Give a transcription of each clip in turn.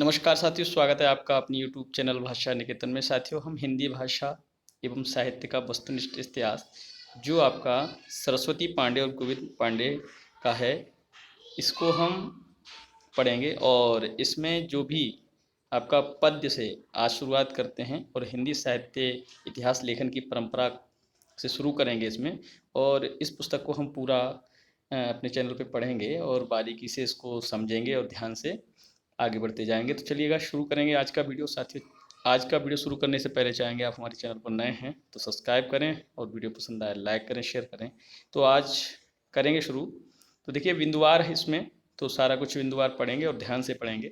नमस्कार साथियों, स्वागत है आपका अपनी यूट्यूब चैनल भाषा निकेतन में। साथियों, हम हिंदी भाषा एवं साहित्य का वस्तुनिष्ठ इतिहास जो आपका सरस्वती पांडे और गोविंद पांडे का है, इसको हम पढ़ेंगे। और इसमें जो भी आपका पद्य से आज शुरुआत करते हैं और हिंदी साहित्य इतिहास लेखन की परंपरा से शुरू करेंगे इसमें। और इस पुस्तक को हम पूरा अपने चैनल पे पढ़ेंगे और बारीकी से इसको समझेंगे और ध्यान से आगे बढ़ते जाएंगे। तो चलिएगा, शुरू करेंगे आज का वीडियो। साथियों, आज का वीडियो शुरू करने से पहले चाहेंगे आप हमारे चैनल पर नए हैं तो सब्सक्राइब करें और वीडियो पसंद आए लाइक करें, शेयर करें। तो आज करेंगे शुरू। तो देखिए, बिंदुवार है इसमें, तो सारा कुछ बिंदुवार पढ़ेंगे और ध्यान से पढ़ेंगे।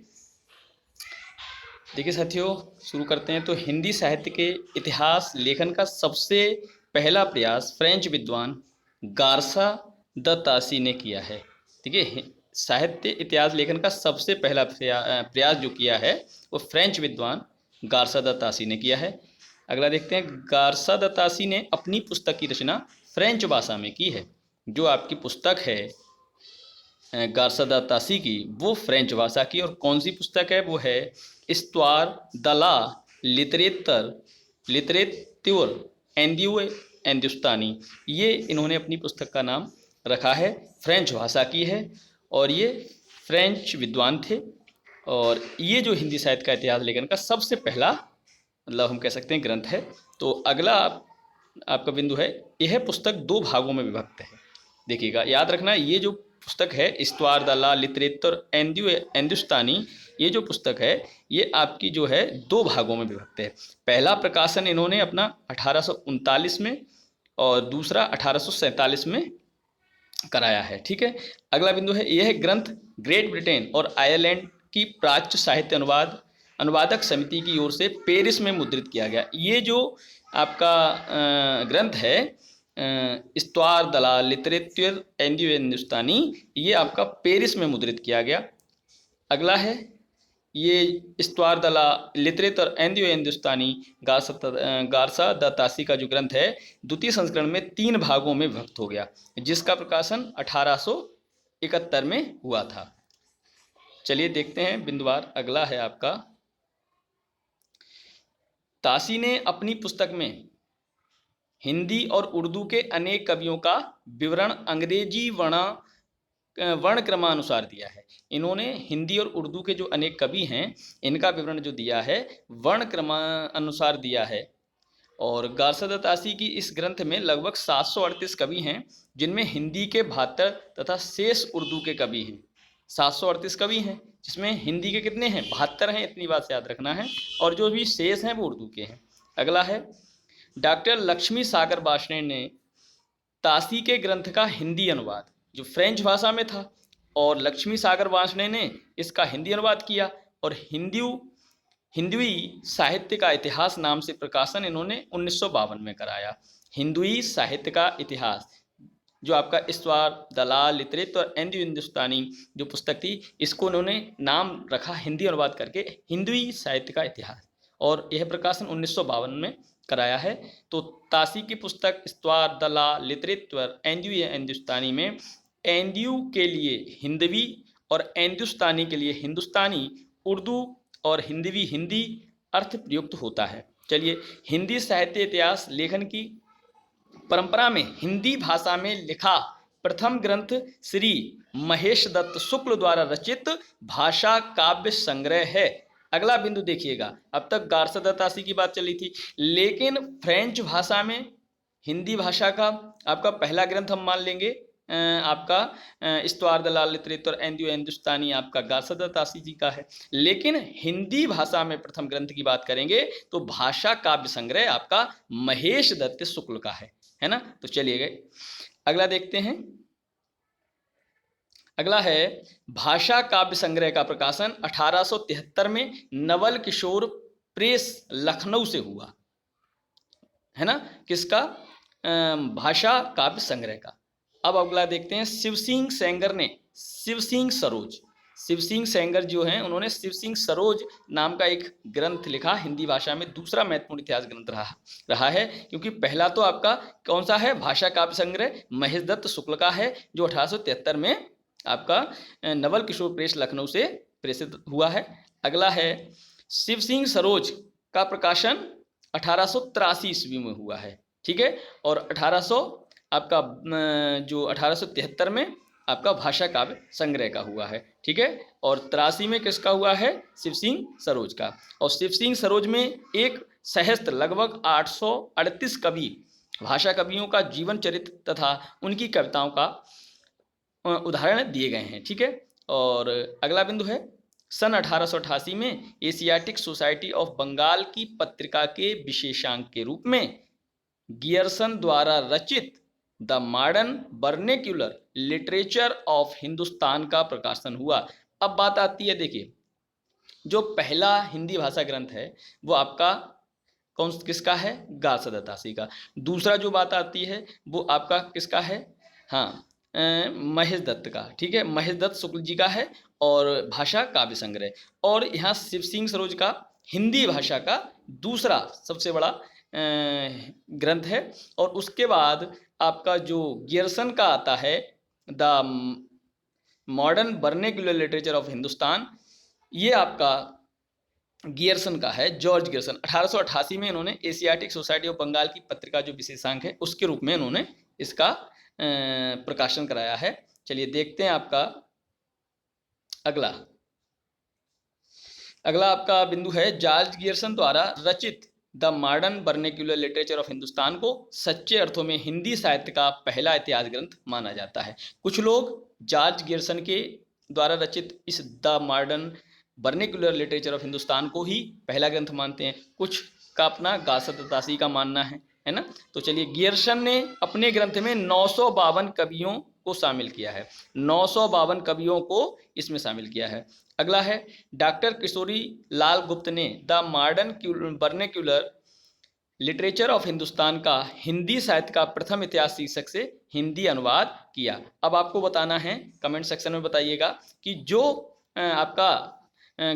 देखिए साथियों, शुरू करते हैं। तो हिंदी साहित्य के इतिहास लेखन का सबसे पहला प्रयास फ्रेंच विद्वान गार्सा द तासी ने किया है। देखिए, साहित्य इतिहास लेखन का सबसे पहला प्रयास जो किया है वो फ्रेंच विद्वान गार्सा द तासी ने किया है। अगला देखते हैं। गार्सा द तासी ने अपनी पुस्तक की रचना फ्रेंच भाषा में की है। जो आपकी पुस्तक है गार्सा द तासी की, वो फ्रेंच भाषा की। और कौन सी पुस्तक है? वो है इस्त्वार द ला लिटरेत्यूर हिंदुस्तानी। ये इन्होंने अपनी पुस्तक का नाम रखा है, फ्रेंच भाषा की है और ये फ्रेंच विद्वान थे। और ये जो हिंदी साहित्य का इतिहास लेखन का सबसे पहला मतलब हम कह सकते हैं ग्रंथ है। तो अगला आपका बिंदु है, यह पुस्तक दो भागों में विभक्त है। देखिएगा, याद रखना, ये जो पुस्तक है इस्त्वार द ला लिटरेचर हिंदुस्तानी, ये जो पुस्तक है ये आपकी जो है दो भागों में विभक्त है। पहला प्रकाशन इन्होंने अपना 1839 में और दूसरा 1847 में कराया है। ठीक है। अगला बिंदु है, यह ग्रंथ ग्रेट ब्रिटेन और आयरलैंड की प्राच्य साहित्य अनुवादक समिति की ओर से पेरिस में मुद्रित किया गया। ये जो आपका ग्रंथ है इस्त्वार द ला लिटरेचर हिंदुस्तानी, ये आपका पेरिस में मुद्रित किया गया। अगला है, ये Histoire de la litterature Hindustani Garcin de Tassy का जो ग्रंथ है द्वितीय संस्करण में 3 भागों में विभक्त हो गया, जिसका प्रकाशन 1871 में हुआ था। चलिए देखते हैं बिंदुवार। अगला है आपका, तासी ने अपनी पुस्तक में हिंदी और उर्दू के अनेक कवियों का विवरण अंग्रेजी वर्ण क्रमानुसार दिया है। इन्होंने हिंदी और उर्दू के जो अनेक कवि हैं इनका विवरण जो दिया है वर्ण क्रमानुसार दिया है। और गार्सा द तासी की इस ग्रंथ में लगभग 738 कवि हैं, जिनमें हिंदी के 72 तथा शेष उर्दू के कवि हैं। 738 कवि हैं, जिसमें हिंदी के कितने हैं? 72 हैं, इतनी बात याद रखना है। और जो भी शेष हैं वो उर्दू के हैं। अगला है, डॉक्टर लक्ष्मी सागर वार्ष्णेय ने तासी के ग्रंथ का हिंदी अनुवाद, जो फ्रेंच भाषा में था, और लक्ष्मी सागर वार्ष्णेय ने इसका हिंदी अनुवाद किया। और हिंदुई साहित्य का इतिहास नाम से प्रकाशन इन्होंने 1952 में कराया। हिंदुई साहित्य का इतिहास, जो आपका इस्त्वार द ला लिटरेचर हिंदुस्तानी जो पुस्तक थी, इसको उन्होंने नाम रखा हिंदी अनुवाद करके हिंदुई साहित्य का इतिहास, और यह प्रकाशन 1952 में कराया है। तो तासी की पुस्तक इस्त्वार द ला लिटरेचर हिंदुस्तानी में एंड्यू के लिए हिंदवी और हिंदुस्तानी के लिए हिंदुस्तानी, उर्दू और हिंदवी हिंदी अर्थ प्रयुक्त होता है। चलिए, हिंदी साहित्य इतिहास लेखन की परंपरा में हिंदी भाषा में लिखा प्रथम ग्रंथ श्री महेश दत्त शुक्ल द्वारा रचित भाषा काव्य संग्रह है। अगला बिंदु देखिएगा, अब तक गार्सा द तासी की बात चली थी, लेकिन फ्रेंच भाषा में हिंदी भाषा का आपका पहला ग्रंथ हम मान लेंगे आपका इस्त्वार द ला लिटरेचर हिंदुस्तानी आपका गार्सा द तासी जी का है। लेकिन हिंदी भाषा में प्रथम ग्रंथ की बात करेंगे तो भाषा काव्य संग्रह आपका महेश दत्त शुक्ल का है ना। तो चलिए गए, अगला देखते हैं। अगला है, भाषा काव्य संग्रह का प्रकाशन 1873 में नवल किशोर प्रेस लखनऊ से हुआ, है ना। किसका? भाषा काव्य संग्रह का। अब अगला देखते हैं, शिव सिंह सेंगर जो हैं उन्होंने शिव सिंह सरोज नाम का एक ग्रंथ लिखा, हिंदी भाषा में दूसरा महत्वपूर्ण इतिहास ग्रंथ रहा है। क्योंकि पहला तो आपका कौन सा है? भाषा काव्य संग्रह महेश दत्त शुक्ल का है, जो 1873 में आपका नवल किशोर प्रेस लखनऊ से प्रेषित हुआ है। अगला है शिव सिंह सरोज का प्रकाशन 1883 ईस्वी में हुआ है, ठीक है। और 1800 आपका जो 1873 में आपका भाषा काव्य संग्रह का हुआ है, ठीक है। और 83 में किसका हुआ है? शिव सिंह सरोज का। और शिव सिंह सरोज में एक सहस्त्र लगभग 838 कवि भाषा कवियों का जीवन चरित्र तथा उनकी कविताओं का उदाहरण दिए गए हैं, ठीक है। और अगला बिंदु है सन 1888 में एशियाटिक सोसाइटी ऑफ बंगाल की पत्रिका के विशेषांक के रूप में गियर्सन द्वारा रचित the modern vernacular literature of Hindustan का प्रकाशन हुआ। अब बात आती है, देखिए जो पहला हिंदी भाषा ग्रंथ है वो आपका किसका है? गारसा दत्तासी का। दूसरा जो बात आती है वो आपका किसका है? हाँ, महेश दत्त का, ठीक है, महेश दत्त शुक्ल जी का है, और भाषा काव्य संग्रह। और यहाँ शिव सिंह सरोज का हिंदी भाषा का दूसरा सबसे बड़ा ग्रंथ है। और उसके बाद आपका जो गियर्सन का आता है the modern vernacular literature of Hindustan, ये आपका गियर्सन का है, जॉर्ज गियर्सन। 1888 में इन्होंने एशियाटिक सोसाइटी ऑफ बंगाल की पत्रिका जो विशेषांक है उसके रूप में इन्होंने इसका प्रकाशन कराया है। चलिए देखते हैं आपका अगला आपका बिंदु है जॉर्ज गियर्सन द्वारा रचित the modern vernacular literature of Hindustan को सच्चे अर्थों में हिंदी साहित्य का पहला इतिहास ग्रंथ माना जाता है। कुछ लोग जॉर्ज गियर्सन के द्वारा रचित इस the modern vernacular literature of Hindustan को ही पहला ग्रंथ मानते हैं, कुछ का अपना गारसा दत्तासी का मानना है ना। तो चलिए, गियर्सन ने अपने ग्रंथ में 952 कवियों को शामिल किया है, 952 कवियों को इसमें शामिल किया है। अगला है डॉक्टर किशोरी लाल गुप्त ने the modern vernacular literature of Hindustan का हिंदी साहित्य का प्रथम इतिहास शीर्षक से हिंदी अनुवाद किया। अब आपको बताना है, कमेंट सेक्शन में बताइएगा कि जो आपका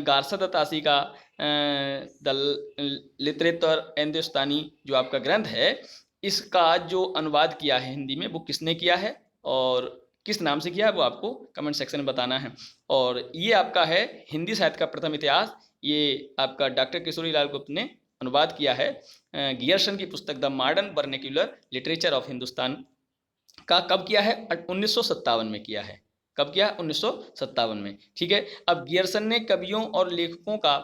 गारसा दत्तासी का द लिटरेचर हिंदुस्तानी जो आपका ग्रंथ है, इसका जो अनुवाद किया है हिंदी में वो किसने किया है और किस नाम से किया है वो आपको कमेंट सेक्शन में बताना है। और ये आपका है हिंदी साहित्य का प्रथम इतिहास, ये आपका डॉक्टर किशोरी लाल गुप्त ने अनुवाद किया है गियर्सन की पुस्तक the modern vernacular literature of Hindustan का। कब किया है? 1957 में किया है। कब किया? 1957 में, ठीक है। अब गियर्सन ने कवियों और लेखकों का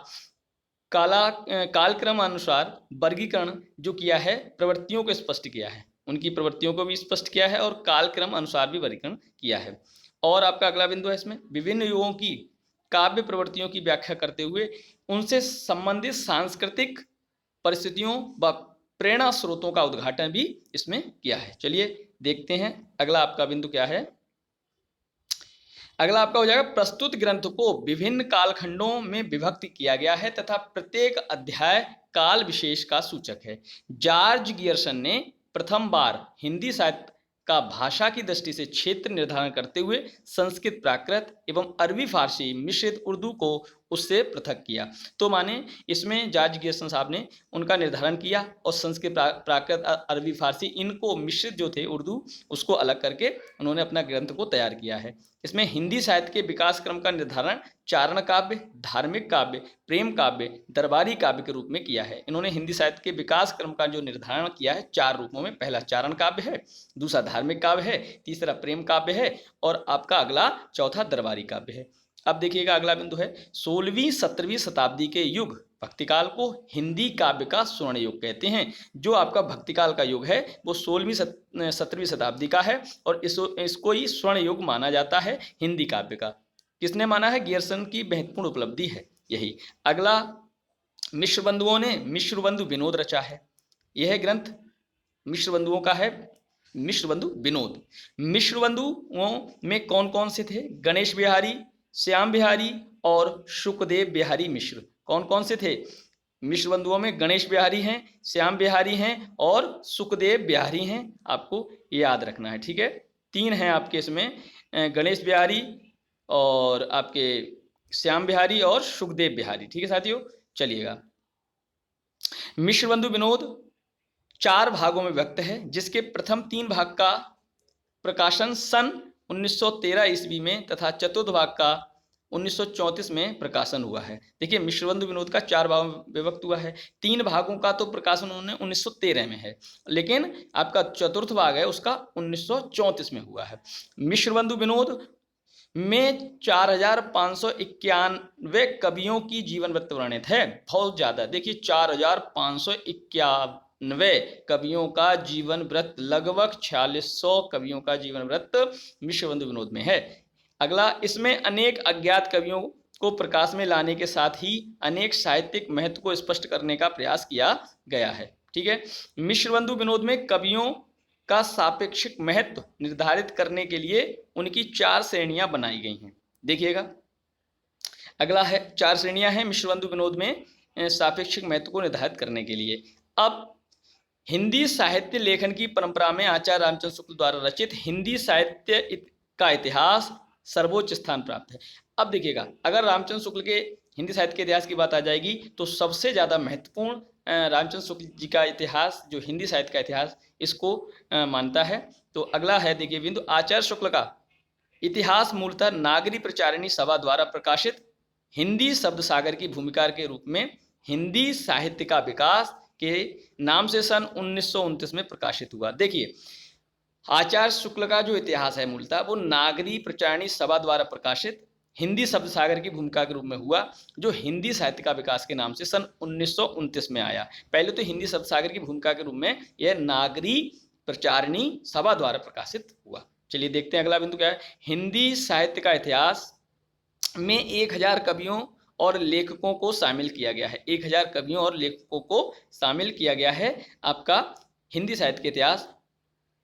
कालक्रम अनुसार वर्गीकरण जो किया है, प्रवृत्तियों को स्पष्ट किया है, उनकी प्रवृत्तियों को भी स्पष्ट किया है और कालक्रम अनुसार भी वर्गीकरण किया है। और आपका अगला बिंदु है इसमें विभिन्न युगों की काव्य प्रवृत्तियों की व्याख्या करते हुए उनसे संबंधित सांस्कृतिक परिस्थितियों व प्रेरणा स्रोतों का उद्घाटन भी इसमें किया है। चलिए देखते हैं अगला आपका बिंदु क्या है। अगला आपका हो जाएगा प्रस्तुत ग्रंथ को विभिन्न कालखंडों में विभक्त किया गया है तथा प्रत्येक अध्याय काल विशेष का सूचक है। जॉर्ज गियर्सन ने प्रथम बार हिंदी साहित्य का भाषा की दृष्टि से क्षेत्र निर्धारण करते हुए संस्कृत प्राकृत एवं अरबी फारसी मिश्रित उर्दू को उससे पृथक किया। तो माने इसमें जॉर्ज गियर्सन साहब ने उनका निर्धारण किया और संस्कृत प्राकृत अरबी फारसी इनको मिश्रित जो थे उर्दू उसको अलग करके उन्होंने अपना ग्रंथ को तैयार किया है। इसमें हिंदी साहित्य के विकास क्रम का निर्धारण चारण काव्य, धार्मिक काव्य, प्रेम काव्य, दरबारी काव्य के रूप में किया है। इन्होंने हिंदी साहित्य के विकास क्रम का जो निर्धारण किया है 4 रूपों में, पहला चारण काव्य है, दूसरा धार्मिक काव्य है, तीसरा प्रेम काव्य है और आपका अगला चौथा दरबारी काव्य है। अब देखिएगा अगला बिंदु है 16वीं 17वीं शताब्दी के युग भक्तिकाल को हिंदी काव्य का स्वर्ण युग कहते हैं। जो आपका भक्तिकाल का युग है वो 16वीं 17वीं शताब्दी का है और इसको ही स्वर्ण युग माना जाता है हिंदी काव्य का। किसने माना है? गियर्सन की महत्वपूर्ण उपलब्धि है यही। अगला मिश्र बंधुओं ने मिश्र बंधु विनोद रचा है। यह ग्रंथ मिश्र बंधुओं का है, मिश्र बंधु विनोद। मिश्र बंधुओं में कौन कौन से थे? गणेश बिहारी, श्याम बिहारी और शुकदेव बिहारी मिश्र। कौन कौन से थे मिश्र बंधुओं में? गणेश बिहारी हैं, श्याम बिहारी हैं और सुखदेव बिहारी हैं। आपको याद रखना है, ठीक है। 3 हैं आपके इसमें, गणेश बिहारी और आपके श्याम बिहारी और सुखदेव बिहारी, ठीक है साथियों। चलिएगा, मिश्र बंधु विनोद 4 भागों में व्यक्त है जिसके प्रथम 3 भाग का प्रकाशन सन 1913 ईस्वी में तथा चतुर्थ भाग का 1934 में प्रकाशन हुआ है। देखिए मिश्रबंधु विनोद का 4 भागों में विभक्त हुआ है। 3 भागों का तो प्रकाशन उन्होंने 1913 में है, लेकिन आपका चतुर्थ भाग है उसका 1934 में हुआ है। मिश्रबंधु विनोद में 4591 कवियों की जीवन वृत्त वर्णित है। बहुत ज्यादा, देखिए 4591 कवियों का जीवन वृत्त, लगभग 4600 कवियों का जीवन वृत्त मिश्रबंधु विनोद में है। अगला, इसमें अनेक अज्ञात कवियों को प्रकाश में लाने के साथ ही अनेक साहित्यिक महत्व को स्पष्ट करने का प्रयास किया गया है। ठीक है, मिश्रबंधु विनोद में कवियों का सापेक्षिक महत्व निर्धारित करने के लिए उनकी 4 श्रेणियां बनाई गई हैं। देखिएगा, अगला है 4 श्रेणियां हैं मिश्रबंधु विनोद में सापेक्षिक महत्व को निर्धारित करने के लिए। अब हिंदी साहित्य लेखन की परंपरा में आचार्य रामचंद्र शुक्ल द्वारा रचित हिंदी साहित्य का इतिहास सर्वोच्च स्थान प्राप्त है। अब देखिएगा, अगर रामचंद्र शुक्ल के हिंदी साहित्य के इतिहास की बात आ जाएगी तो सबसे ज़्यादा महत्वपूर्ण रामचंद्र शुक्ल जी का इतिहास, जो हिंदी साहित्य का इतिहास, इसको मानता है। तो अगला है, देखिए बिंदु, आचार्य शुक्ल का इतिहास मूलतः नागरी प्रचारिणी सभा द्वारा प्रकाशित हिंदी शब्द सागर की भूमिका के रूप में हिंदी साहित्य का विकास के नाम से सन 1929 में प्रकाशित हुआ। देखिए, आचार्य शुक्ल का जो इतिहास है मूलतः वो नागरी प्रचारिणी सभा द्वारा प्रकाशित हिंदी शब्द सागर की भूमिका के रूप में हुआ, जो हिंदी साहित्य का विकास के नाम से सन 1929 में आया। पहले तो हिंदी शब्द सागर की भूमिका के रूप में यह नागरी प्रचारिणी सभा द्वारा प्रकाशित हुआ। चलिए देखते हैं अगला बिंदु क्या है। हिंदी साहित्य का इतिहास में 1000 कवियों और लेखकों को शामिल किया गया है। 1000 कवियों और लेखकों को शामिल किया गया है आपका हिंदी साहित्य के इतिहास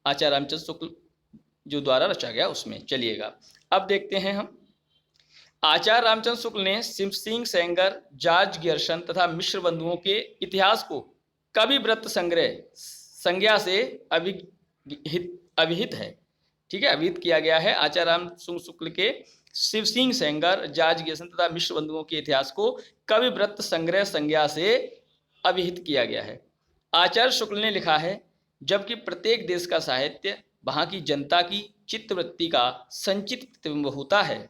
आचार्य रामचंद्र शुक्ल जो द्वारा रचा गया उसमें। चलिएगा, अब देखते हैं हम। आचार्य रामचंद्र शुक्ल ने सिंह सेंगर, जॉर्ज गियर्सन तथा मिश्र बंधुओं के इतिहास को कवि वृत्त संग्रह संज्ञा से अभिहित है। ठीक है, अभिहित किया गया है। आचार्य रामचंद्र शुक्ल के शिव सिंह सेंगर, जॉर्ज गियर्सन तथा मिश्र बंधुओं के इतिहास को कवि वृत्त संग्रह संज्ञा से अभिहित किया गया है। आचार्य शुक्ल ने लिखा है, जबकि प्रत्येक देश का साहित्य वहाँ की जनता की चित्तवृत्ति का संचित प्रतिबिंब होता है,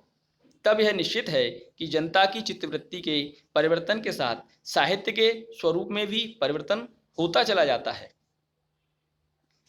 तब यह निश्चित है कि जनता की चित्तवृत्ति के परिवर्तन के साथ साहित्य के स्वरूप में भी परिवर्तन होता चला जाता है।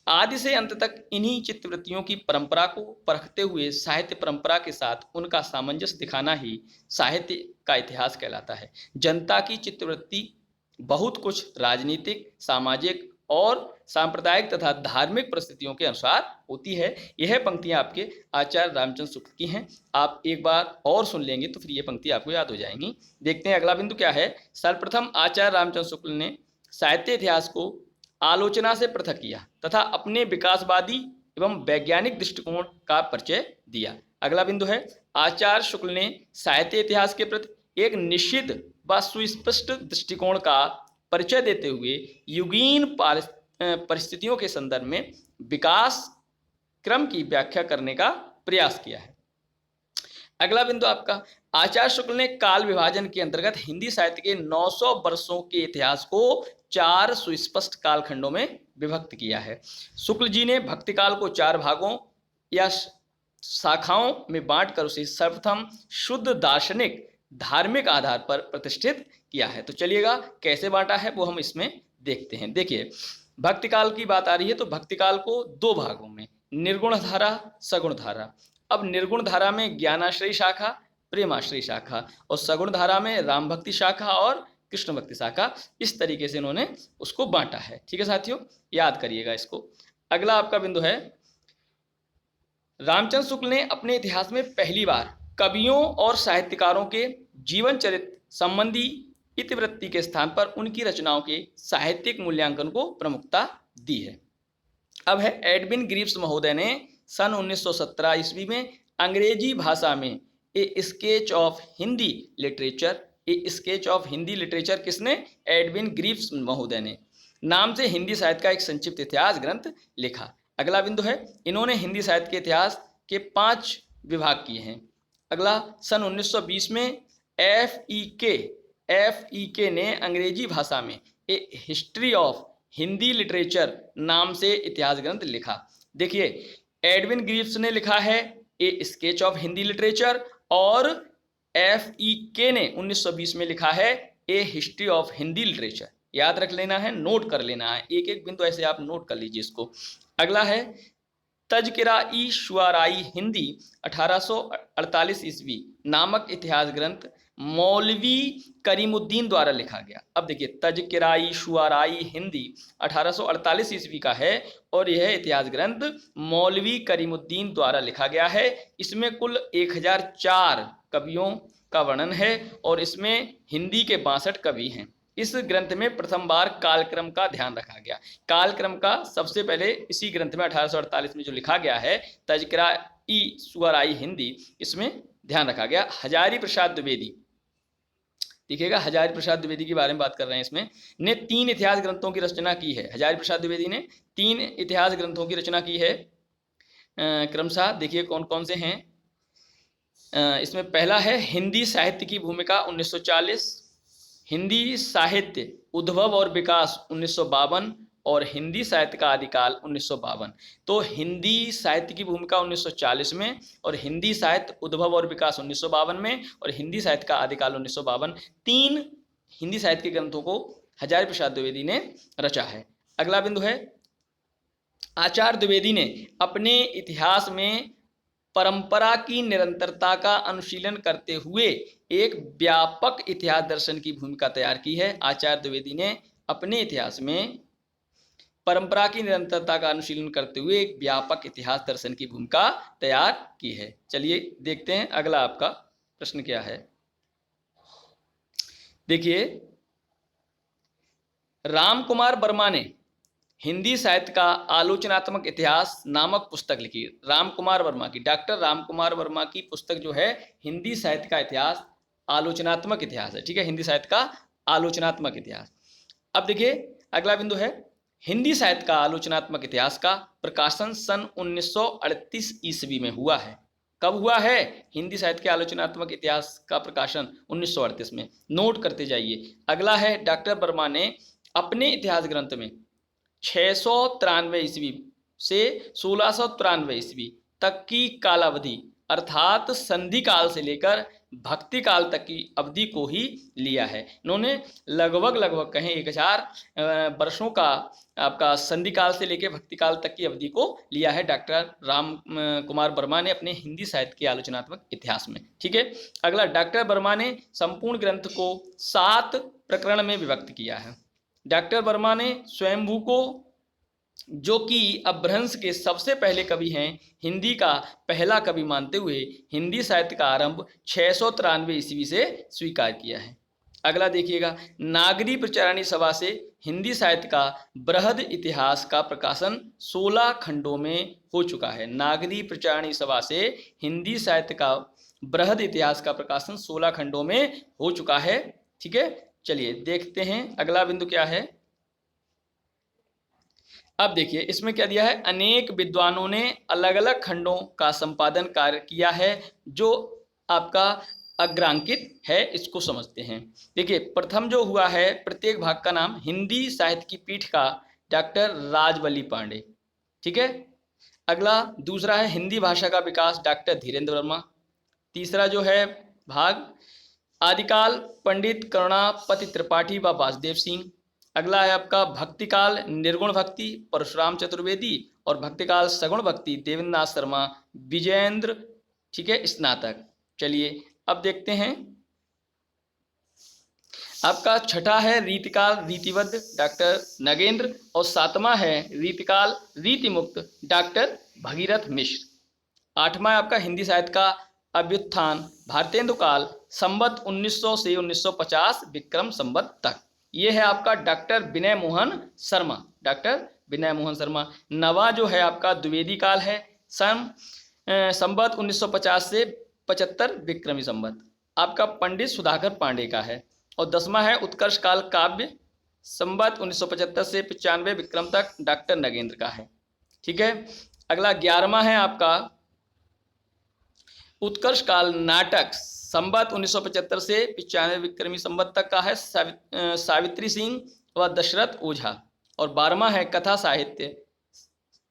आदि से अंत तक इन्हीं चित्तवृत्तियों की परंपरा को परखते हुए साहित्य परंपरा के साथ उनका सामंजस्य दिखाना ही साहित्य का इतिहास कहलाता है। जनता की चित्तवृत्ति बहुत कुछ राजनीतिक, सामाजिक और सांप्रदायिक तथा धार्मिक परिस्थितियों के अनुसार होती है। यह पंक्तियां आपके आचार्य रामचंद्र शुक्ल की हैं। आप एक बार और सुन लेंगे तो फिर ये पंक्ति आपको याद हो जाएंगी। देखते हैं अगला बिंदु क्या है। सर्वप्रथम आचार्य रामचंद्र शुक्ल ने साहित्य इतिहास को आलोचना से पृथक किया तथा अपने विकासवादी एवं वैज्ञानिक दृष्टिकोण का परिचय दिया। अगला बिंदु है, आचार्य शुक्ल ने साहित्य इतिहास के प्रति एक निश्चित व सुस्पष्ट दृष्टिकोण का परिचय देते हुए युगीन परिस्थितियों के संदर्भ में विकास क्रम की व्याख्या करने का प्रयास किया है। अगला बिंदु आपका, आचार्य शुक्ल ने काल विभाजन के अंतर्गत हिंदी साहित्य के 900 वर्षों के इतिहास को 4 सुस्पष्ट कालखंडों में विभक्त किया है। शुक्ल जी ने भक्ति काल को 4 भागों या शाखाओं में बांटकर उसे सर्वप्रथम शुद्ध दार्शनिक धार्मिक आधार पर प्रतिष्ठित किया है। तो चलिएगा, कैसे बांटा है वो हम इसमें देखते हैं। देखिए, भक्ति काल की बात आ रही है तो भक्ति काल को 2 भागों में, निर्गुण धारा, सगुण धारा। अब निर्गुण धारा में ज्ञानाश्रयी शाखा, प्रेमाश्रयी शाखा, और सगुण धारा में राम भक्ति शाखा और कृष्ण भक्ति शाखा। इस तरीके से इन्होंने उसको बांटा है। ठीक है साथियों, याद करिएगा इसको। अगला आपका बिंदु है, रामचंद्र शुक्ल ने अपने इतिहास में पहली बार कवियों और साहित्यकारों के जीवन चरित्र संबंधी इतिवृत्ति के स्थान पर उनकी रचनाओं के साहित्यिक मूल्यांकन को प्रमुखता दी है। अब है, एडविन ग्रीव्स महोदय ने सन 1917 ईस्वी में अंग्रेजी भाषा में ए sketch of Hindi literature, A sketch of Hindi literature किसने? एडविन ग्रीव्स महोदय ने नाम से हिंदी साहित्य का एक संक्षिप्त इतिहास ग्रंथ लिखा। अगला बिंदु है, इन्होंने हिंदी साहित्य के इतिहास के 5 विभाग किए हैं। अगला, सन 1920 में FEK ने अंग्रेजी भाषा में ए हिस्ट्री ऑफ हिंदी लिटरेचर नाम से इतिहास ग्रंथ लिखा। देखिए, एडविन ग्रीव्स ने लिखा है ए स्केच ऑफ हिंदी लिटरेचर और FEK ने 1920 में लिखा है ए हिस्ट्री ऑफ हिंदी लिटरेचर। याद रख लेना है, नोट कर लेना है, एक एक बिंदु ऐसे आप नोट कर लीजिए इसको। अगला है तज़किरा-ई शुआराई हिंदी 1848 ईस्वी नामक इतिहास ग्रंथ मौलवी करीमुद्दीन द्वारा लिखा गया। अब देखिए, तज़किरा-ई शुआराई हिंदी 1848 ईस्वी का है और यह इतिहास ग्रंथ मौलवी करीमुद्दीन द्वारा लिखा गया है। इसमें कुल 1004 कवियों का वर्णन है और इसमें हिंदी के 62 कवि हैं। इस ग्रंथ में प्रथम बार कालक्रम का ध्यान रखा गया। कालक्रम का सबसे पहले इसी ग्रंथ में 1848 में जो लिखा गया है तज़किरा-ई शुआराई हिंदी, इसमें ध्यान रखा गया। हजारी प्रसाद द्विवेदी, देखिएगा हजारी प्रसाद द्विवेदी के बारे में बात कर रहे हैं, इसमें ने 3 इतिहास ग्रंथों की रचना की है। हजारी प्रसाद द्विवेदी ने 3 इतिहास ग्रंथों की रचना की है। क्रमशः देखिए कौन कौन से हैं। इसमें पहला है हिंदी साहित्य की भूमिका 1940, हिंदी साहित्य उद्भव और विकास 1952 और हिंदी साहित्य का आदिकाल 1952। तो हिंदी साहित्य की भूमिका 1940 में और हिंदी साहित्य उद्भव और विकास 1952 में और हिंदी साहित्य का आदिकाल 1952, 3 हिंदी साहित्य के ग्रंथों को हजारी प्रसाद द्विवेदी ने रचा है। अगला बिंदु है आचार्य द्विवेदी ने अपने इतिहास में परंपरा की निरंतरता का अनुशीलन करते हुए एक व्यापक इतिहास दर्शन की भूमिका तैयार की है। आचार्य द्विवेदी ने अपने इतिहास में परंपरा की निरंतरता का अनुशीलन करते हुए एक व्यापक इतिहास दर्शन की भूमिका तैयार की है। चलिए देखते हैं अगला आपका प्रश्न क्या है। देखिए, रामकुमार वर्मा ने हिंदी साहित्य का आलोचनात्मक इतिहास नामक पुस्तक लिखी। रामकुमार वर्मा की, डॉक्टर रामकुमार वर्मा की पुस्तक जो है हिंदी साहित्य का इतिहास, आलोचनात्मक इतिहास है। ठीक है, हिंदी साहित्य का आलोचनात्मक इतिहास। अब देखिए अगला बिंदु है हिंदी साहित्य का आलोचनात्मक इतिहास का प्रकाशन सन 1938 ईस्वी में हुआ है। कब हुआ है हिंदी साहित्य के आलोचनात्मक इतिहास का प्रकाशन? 1938 में। नोट करते जाइए। अगला है डॉक्टर वर्मा ने अपने इतिहास ग्रंथ में 693 ईस्वी से 1693 ईस्वी तक की कालावधि अर्थात संधि काल से लेकर भक्ति काल तक की अवधि को ही लिया है। इन्होंने लगभग कहें 1000 वर्षों का आपका संधि काल से लेकर भक्ति काल तक की अवधि को लिया है डॉक्टर राम कुमार वर्मा ने अपने हिंदी साहित्य के आलोचनात्मक इतिहास में। ठीक है, अगला डॉक्टर वर्मा ने संपूर्ण ग्रंथ को 7 प्रकरण में विभक्त किया है। डॉक्टर वर्मा ने स्वयंभू को, जो कि अपभ्रंश के सबसे पहले कवि हैं, हिंदी का पहला कवि मानते हुए हिंदी साहित्य का आरंभ 693 ईस्वी से स्वीकार किया है। अगला देखिएगा, नागरी प्रचारणी सभा से हिंदी साहित्य का बृहद इतिहास का प्रकाशन 16 खंडों में हो चुका है। नागरी प्रचारणी सभा से हिंदी साहित्य का बृहद इतिहास का प्रकाशन 16 खंडों में हो चुका है। ठीक है, चलिए देखते हैं अगला बिंदु क्या है। अब देखिए इसमें क्या दिया है, अनेक विद्वानों ने अलग अलग खंडों का संपादन कार्य किया है जो आपका अग्रांकित है, इसको समझते हैं। देखिए प्रथम जो हुआ है, प्रत्येक भाग का नाम हिंदी साहित्य की पीठ का डॉक्टर राजवल्ली पांडे। ठीक है, अगला दूसरा है हिंदी भाषा का विकास डॉक्टर धीरेन्द्र वर्मा। तीसरा जो है भाग आदिकाल पंडित करुणापति त्रिपाठी व वासुदेव सिंह। अगला है आपका भक्तिकाल निर्गुण भक्ति परशुराम चतुर्वेदी और भक्तिकाल सगुण भक्ति देवेंद्र नाथ शर्मा विजयेंद्र। ठीक है, स्नातक। चलिए अब देखते हैं आपका छठा है रीतिकाल रीतिवद्ध डॉक्टर नगेंद्र और 7वां है रीतिकाल रीतिमुक्त डॉक्टर भगीरथ मिश्र। 8वां है आपका हिंदी साहित्य का अभ्युत्थान भारतेंदु काल संवत 1900 से 1950 विक्रम संवत तक। ये है आपका डॉक्टर विनय मोहन शर्मा, डॉक्टर विनय मोहन शर्मा। 9वां जो है आपका द्विवेदी काल है संवत 1950 से 75 विक्रमी संवत, आपका पंडित सुधाकर पांडे का है। और 10वां है उत्कर्ष काल काव्य संवत 1975 से 95 विक्रम तक डॉक्टर नगेंद्र का है। ठीक है, अगला 11वां है आपका उत्कर्ष काल नाटक संवत 1975 से 95 विक्रमी संवत तक का है सावित्री सिंह व दशरथ ओझा। और 12वां है कथा साहित्य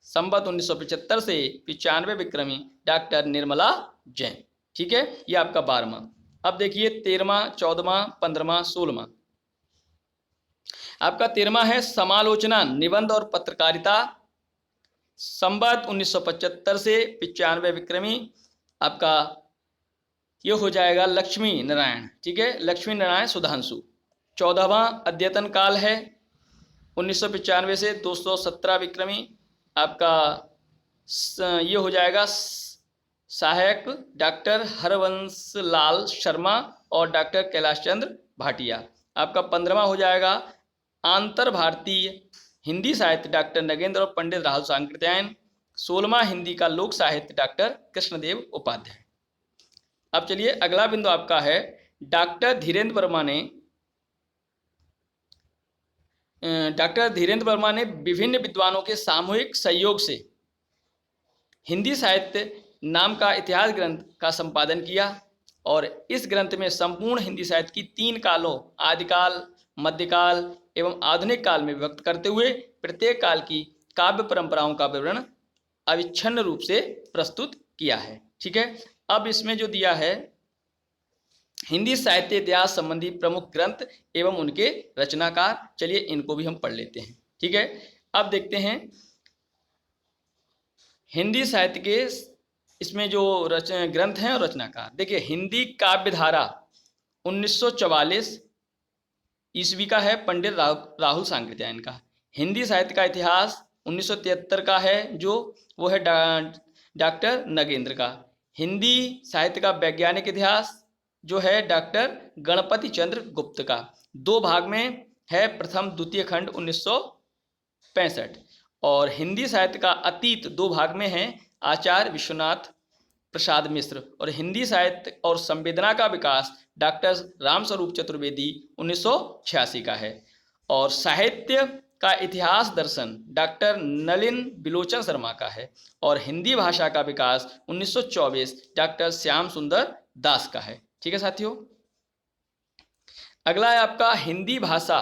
संवत 1975 से 95 विक्रमी डॉक्टर निर्मला जैन। ठीक है, ये आपका 12वां। अब देखिए 13वां, 14वां, 15वां, 16वां। आपका 13वां है समालोचना, निबंध और पत्रकारिता, संवत 1975 से 95 विक्रमी। आपका ये हो जाएगा लक्ष्मी नारायण, ठीक है, लक्ष्मी नारायण सुधांशु। 14वां अद्यतन काल है 1995 से 217 विक्रमी। आपका ये हो जाएगा सहायक डॉक्टर हरवंश लाल शर्मा और डॉक्टर कैलाश चंद्र भाटिया। आपका 15वां हो जाएगा आंतर भारतीय हिंदी साहित्य, डॉक्टर नगेंद्र और पंडित राहुल सांकृत्यायन। 16वां हिंदी का लोक साहित्य, डॉक्टर कृष्णदेव उपाध्याय। अब चलिए अगला बिंदु आपका है डॉक्टर धीरेन्द्र वर्मा ने विभिन्न विद्वानों के सामूहिक सहयोग से हिंदी साहित्य नाम का इतिहास ग्रंथ का संपादन किया और इस ग्रंथ में संपूर्ण हिंदी साहित्य की 3 कालों, आदिकाल, मध्यकाल एवं आधुनिक काल में विभक्त करते हुए प्रत्येक काल की काव्य परंपराओं का विवरण अविच्छिन्न रूप से प्रस्तुत किया है। ठीक है, अब इसमें जो दिया है हिंदी साहित्य इतिहास संबंधी प्रमुख ग्रंथ एवं उनके रचनाकार, चलिए इनको भी हम पढ़ लेते हैं। ठीक है, अब देखते हैं हिंदी साहित्य के इसमें जो ग्रंथ हैं और रचनाकार। देखिए, हिंदी काव्य धारा 1944 ईस्वी का है, पंडित राहुल सांकृत्यायन का। हिंदी साहित्य का इतिहास 1973 का है, जो वो है डॉक्टर नगेंद्र का। हिंदी साहित्य का वैज्ञानिक इतिहास जो है डॉक्टर गणपति चंद्र गुप्त का। 2 भाग में है, प्रथम द्वितीय खंड 1965। और हिंदी साहित्य का अतीत 2 भाग में है, आचार्य विश्वनाथ प्रसाद मिश्र। और हिंदी साहित्य और संवेदना का विकास डॉक्टर रामस्वरूप चतुर्वेदी 1986 का है। और साहित्य का इतिहास दर्शन डॉक्टर नलिन बिलोचन शर्मा का है। और हिंदी भाषा का विकास 1924 डॉक्टर श्याम सुंदर दास का है। ठीक है साथियों, अगला है आपका हिंदी भाषा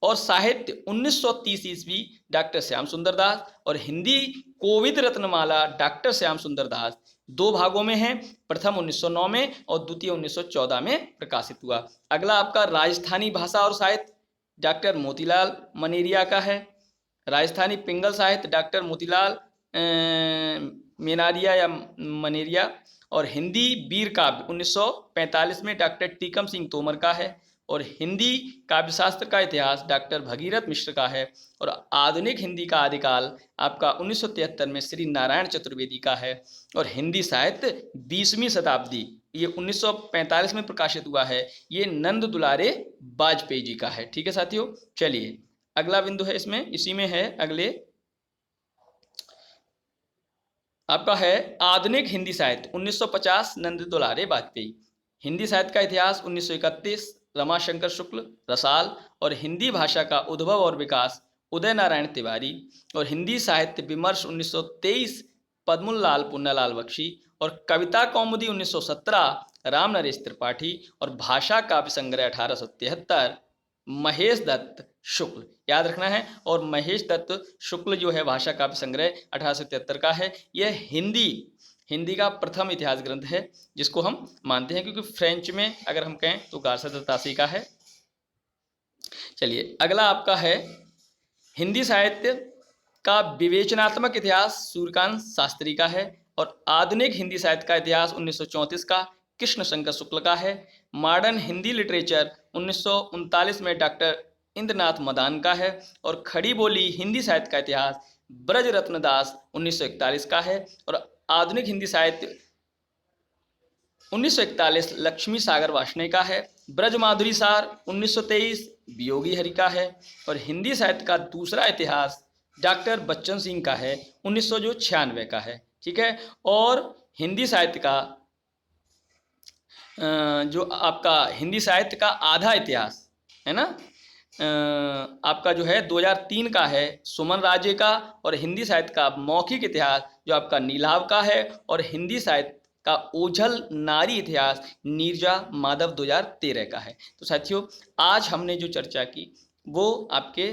और साहित्य 1930 ईस्वी डॉक्टर श्याम सुंदर दास। और हिंदी कोविद रत्नमाला डॉक्टर श्याम सुंदर दास 2 भागों में है, प्रथम 1909 में और द्वितीय 1914 में प्रकाशित हुआ। अगला आपका राजस्थानी भाषा और साहित्य डॉक्टर मोतीलाल मनेरिया का है। राजस्थानी पिंगल साहित्य डॉक्टर मोतीलाल मेनारिया या मनेरिया। और हिंदी वीर काव्य 1945 में डॉक्टर टीकम सिंह तोमर का है। और हिंदी काव्यशास्त्र का इतिहास डॉक्टर भगीरथ मिश्र का है। और आधुनिक हिंदी का आदिकाल आपका 1973 में श्री नारायण चतुर्वेदी का है। और हिंदी साहित्य 20वीं शताब्दी, ये 1945 में प्रकाशित हुआ है, ये नंद दुलारे वाजपेयी जी का है। ठीक है साथियों, चलिए अगला बिंदु है इसमें, इसी में है अगले आपका है आधुनिक हिंदी साहित्य 1950 नंद दुलारे वाजपेयी। हिंदी साहित्य का इतिहास 1931 रमाशंकर शुक्ल रसाल। और हिंदी भाषा का उद्भव और विकास उदय नारायण तिवारी। और हिंदी साहित्य विमर्श 1923 पद्मलाल पुन्नालाल बख्शी। और कविता कौमुदी 1917 राम नरेश त्रिपाठी। और भाषा काव्य संग्रह 1873 महेश दत्त शुक्ल, याद रखना है। और महेश दत्त शुक्ल जो है भाषा काव्य संग्रह 1873 का है। यह हिंदी का प्रथम इतिहास ग्रंथ है जिसको हम मानते हैं, क्योंकि फ्रेंच में अगर हम कहें तो गार्सा दत्तासी का है। चलिए अगला आपका है हिंदी साहित्य का विवेचनात्मक इतिहास सूर्यकांत शास्त्री का है। और आधुनिक हिंदी साहित्य का इतिहास 1934 का कृष्ण शंकर शुक्ल का है। मॉडर्न हिंदी लिटरेचर 1939 में डॉक्टर इंद्रनाथ मदान का है। और खड़ी बोली हिंदी साहित्य का इतिहास ब्रज रत्न दास 1941 का है। और आधुनिक हिंदी साहित्य 1941 लक्ष्मी सागर वार्ष्णेय का है। ब्रज माधुरी सार 1923 वियोगी हरि का है। और हिंदी साहित्य का दूसरा इतिहास डॉक्टर बच्चन सिंह का है 1996 का है। ठीक है, और हिंदी साहित्य का जो आपका हिंदी साहित्य का आधा इतिहास है ना, आपका जो है 2003 का है सुमन राजे का। और हिंदी साहित्य का मौखिक इतिहास जो आपका नीलाव का है। और हिंदी साहित्य का ओझल नारी इतिहास नीरजा माधव 2013 का है। तो साथियों, आज हमने जो चर्चा की वो आपके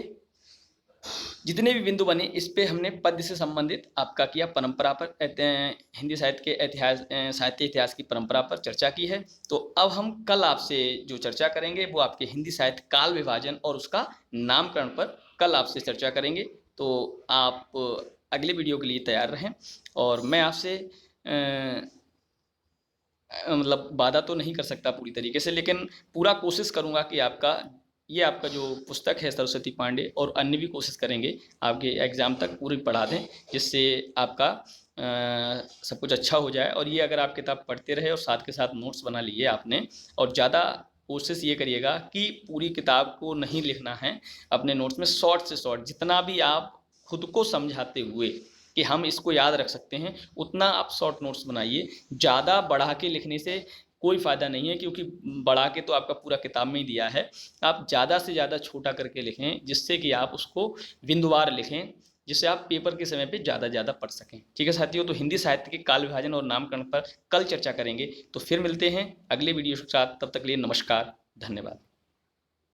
जितने भी बिंदु बने इस पे हमने पद्य से संबंधित आपका किया, परंपरा पर हिंदी साहित्य के साहित्य इतिहास की परंपरा पर चर्चा की है। तो अब हम कल आपसे जो चर्चा करेंगे वो आपके हिंदी साहित्य काल विभाजन और उसका नामकरण पर कल आपसे चर्चा करेंगे। तो आप अगले वीडियो के लिए तैयार रहें, और मैं आपसे मतलब वादा तो नहीं कर सकता पूरी तरीके से, लेकिन पूरा कोशिश करूंगा कि आपका जो पुस्तक है सरस्वती पांडे, और अन्य भी कोशिश करेंगे आपके एग्ज़ाम तक पूरी पढ़ा दें, जिससे आपका सब कुछ अच्छा हो जाए। और ये अगर आप किताब पढ़ते रहे और साथ के साथ नोट्स बना लिए आपने, और ज़्यादा कोशिश ये करिएगा कि पूरी किताब को नहीं लिखना है, अपने नोट्स में शॉर्ट से शॉर्ट जितना भी आप खुद को समझाते हुए कि हम इसको याद रख सकते हैं उतना आप शॉर्ट नोट्स बनाइए। ज़्यादा बढ़ा के लिखने से कोई फ़ायदा नहीं है, क्योंकि बढ़ा के तो आपका पूरा किताब में ही दिया है। आप ज़्यादा से ज़्यादा छोटा करके लिखें, जिससे कि आप उसको बिंदुवार लिखें, जिससे आप पेपर के समय पे ज़्यादा पढ़ सकें। ठीक है साथियों, तो हिंदी साहित्य के काल विभाजन और नामकरण पर कल चर्चा करेंगे। तो फिर मिलते हैं अगले वीडियो के साथ, तब तक के लिए नमस्कार, धन्यवाद।